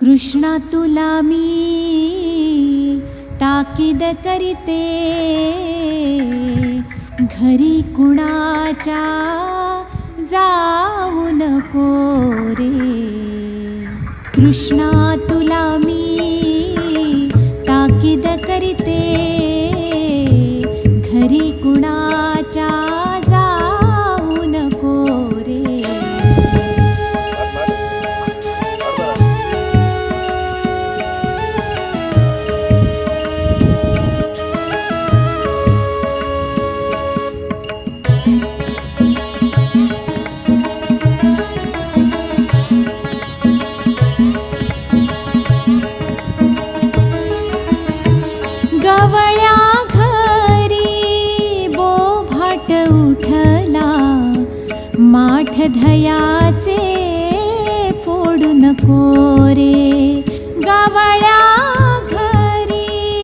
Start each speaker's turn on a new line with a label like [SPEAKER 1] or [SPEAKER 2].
[SPEAKER 1] कृष्णा तुला मी ताकीद करीते, घरी कुणाच्या जाऊ नको रे. कृष्णा तुला मी ताकीद करीते, घरी कुणाच्या जाऊ नको रे. गवळ्या घरी बोभाट उठला, माठ धया